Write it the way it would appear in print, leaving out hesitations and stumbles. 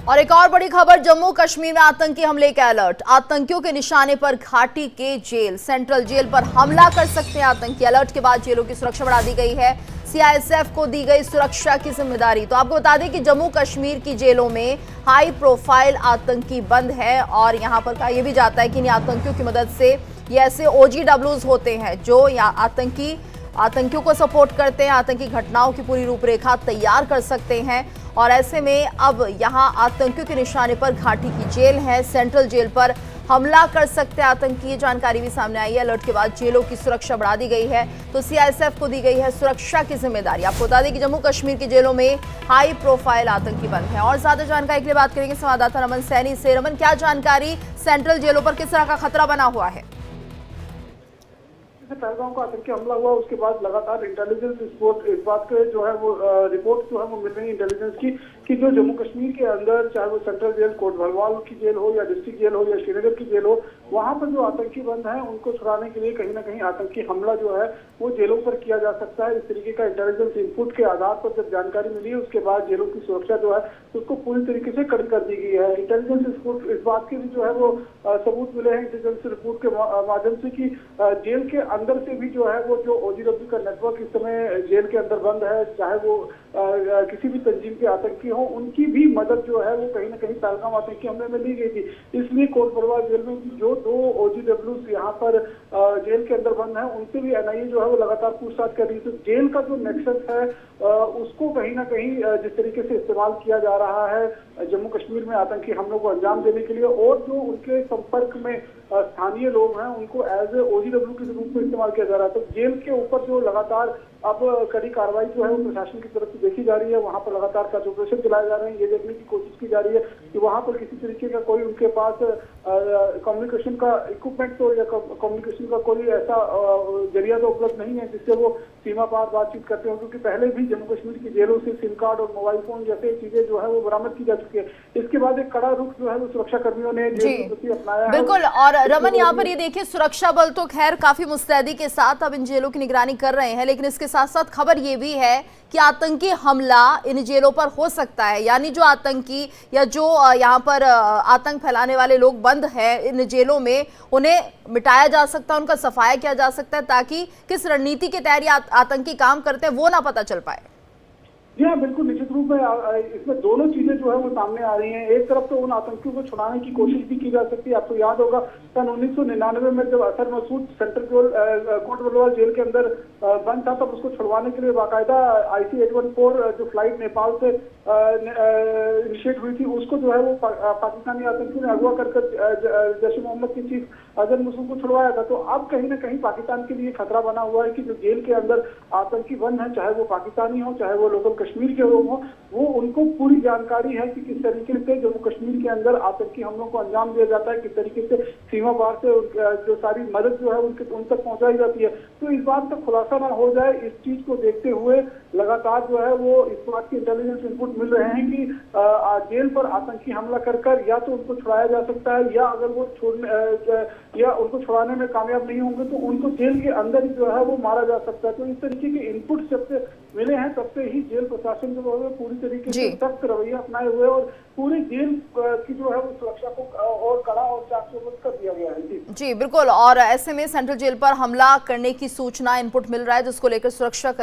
और एक और बड़ी खबर, जम्मू कश्मीर में आतंकी हमले का अलर्ट। आतंकियों के निशाने पर घाटी के जेल, सेंट्रल जेल पर हमला कर सकते हैं आतंकी। अलर्ट के बाद जेलों की सुरक्षा बढ़ा दी गई है, सीआईएसएफ को दी गई सुरक्षा की जिम्मेदारी। तो आपको बता दें कि जम्मू कश्मीर की जेलों में हाई प्रोफाइल आतंकी बंद है और यहां पर कहा यह भी जाता है कि इन आतंकियों की मदद से ये ऐसे OGWs होते हैं जो यहाँ आतंकियों को सपोर्ट करते हैं, आतंकी घटनाओं की पूरी रूपरेखा तैयार कर सकते हैं। और ऐसे में अब यहां आतंकियों के निशाने पर घाटी की जेल है, सेंट्रल जेल पर हमला कर सकते हैं आतंकी। ये जानकारी भी सामने आई है। अलर्ट के बाद जेलों की सुरक्षा बढ़ा दी गई है, तो सीआईएसएफ को दी गई है सुरक्षा की जिम्मेदारी। आपको बता दें कि जम्मू कश्मीर की जेलों में हाई प्रोफाइल आतंकी बंद है। और ज्यादा जानकारी के लिए बात करेंगे संवाददाता रमन सैनी से। रमन, क्या जानकारी, सेंट्रल जेलों पर किस तरह का खतरा बना हुआ है? पहलगाम का आतंकी हमला हुआ उसके बाद लगातार इंटेलिजेंस रिपोर्ट इस बात के जो है वो रिपोर्ट जो है वो मिल रही है इंटेलिजेंस की कि जो जम्मू कश्मीर के अंदर, चाहे वो सेंट्रल जेल कोट भलवाल की जेल हो या डिस्ट्रिक्ट जेल हो या श्रीनगर की जेल हो, वहां पर जो आतंकी बंद हैं उनको छुड़ाने के लिए कहीं ना कहीं आतंकी हमला जो है वो जेलों पर किया जा सकता है। इस तरीके का इंटेलिजेंस इनपुट के आधार पर जब जानकारी मिली है उसके बाद जेलों की सुरक्षा जो है उसको पूरी तरीके से कड़ी कर दी गई है। इंटेलिजेंस रिपोर्ट इस बात के भी जो है वो सबूत मिले हैं इंटेलिजेंस रिपोर्ट के माध्यम से कि जेल के अंदर से भी जो है वो जो OGW का नेटवर्क इस समय जेल के अंदर बंद है, चाहे वो किसी भी तंजीम के आतंकी हो, उनकी भी मदद जो है वो कहीं ना कहीं पहलगाम आतंकी हमले में ली गई थी। इसलिए कोट भलवाल जेल में जो 2 OGWs यहाँ पर जेल के अंदर बंद है उनसे भी NIA जो है वो लगातार पूछताछ कर रही है। तो जेल का जो नेक्सस है उसको कहीं ना कहीं जिस तरीके से इस्तेमाल किया जा रहा है जम्मू कश्मीर में आतंकी हमलों को अंजाम देने के लिए, और जो उनके संपर्क में स्थानीय लोग हैं उनको एज ए OGW के रूप में इस्तेमाल किया जा रहा है। तो जेल के ऊपर जो लगातार अब कड़ी कार्रवाई जो है वो प्रशासन की तरफ से देखी जा रही है। वहां पर लगातार सर्च ऑपरेशन चलाए जा रहे हैं, ये देखने की कोशिश की जा रही है कि वहां पर किसी तरीके का कोई उनके पास कम्युनिकेशन का इक्विपमेंट हो या कम्युनिकेशन का कोई ऐसा जरिया तो उपलब्ध नहीं है जिससे वो सीमा पार बातचीत करते हो, क्योंकि पहले भी जम्मू कश्मीर की जेलों से सिम कार्ड और मोबाइल फोन जैसे चीजें जो है वो बरामद की जा चुकी है। इसके बाद एक कड़ा रुख जो है वो सुरक्षा कर्मियों ने जेल के प्रति अपनाया है। बिल्कुल। और रमन, यहाँ पर ये देखिए, सुरक्षा बल तो खैर काफी मुस्तैदी के साथ अब इन जेलों की निगरानी कर रहे हैं, लेकिन इसके साथ साथ खबर ये भी है कि आतंकी हमला इन जेलों पर हो सकता है। यानी जो आतंकी या जो यहाँ पर आतंक फैलाने वाले लोग बंद हैं इन जेलों में, उन्हें मिटाया जा सकता है, उनका सफाया किया जा सकता है, ताकि किस रणनीति के तहत आतंकी काम करते हैं वो ना पता चल पाए। जी हाँ, बिल्कुल निश्चित रूप में इसमें दोनों चीजें जो है वो सामने आ रही हैं। एक तरफ तो उन आतंकियों को छुड़ाने की कोशिश भी की जा सकती है। आपको याद होगा सन 1999 में जब असर मसूद सेंट्रल कोट भलवाल जेल के अंदर बंद था, तब उसको छुड़वाने के लिए बाकायदा IC-814 जो फ्लाइट नेपाल से इनिशिएट हुई थी, उसको जो है वो पाकिस्तानी आतंकियों ने अगवा कर जैश ए मोहम्मद के चीफ अजहर मसूद को छुड़वाया था। तो अब कहीं ना कहीं पाकिस्तान के लिए खतरा बना हुआ है कि जो जेल के अंदर आतंकी बंद है, चाहे वो पाकिस्तानी हो चाहे वो लोकल कश्मीर के लोग हों, वो उनको पूरी जानकारी है कि किस तरीके से जम्मू कश्मीर के अंदर आतंकी हमलों को अंजाम दिया जाता है, किस तरीके से सीमा पार से जो सारी मदद जो है उन तक पहुंचाई जाती है। तो इस बात का खुलासा ना हो जाए, इस चीज को देखते हुए लगातार जो है वो इस बात के इंटेलिजेंस इनपुट मिल रहे हैं कि जेल पर आतंकी हमला कर या तो उनको छुड़ाया जा सकता है, या अगर वो या उनको छुड़ाने में कामयाब नहीं होंगे तो उनको जेल के अंदर ही जो है वो मारा जा सकता है। तो इस तरीके के इनपुट जब से मिले हैं तब से ही जेल प्रशासन जो है पूरी तरीके से सख्त रवैया अपनाए हुए और पूरी जेल की जो है वो सुरक्षा को और कड़ा और चाक चौबंद कर दिया गया है। जी बिल्कुल। और ऐसे में सेंट्रल जेल पर हमला करने की सूचना, इनपुट मिल रहा है, जिसको लेकर सुरक्षा कर्मी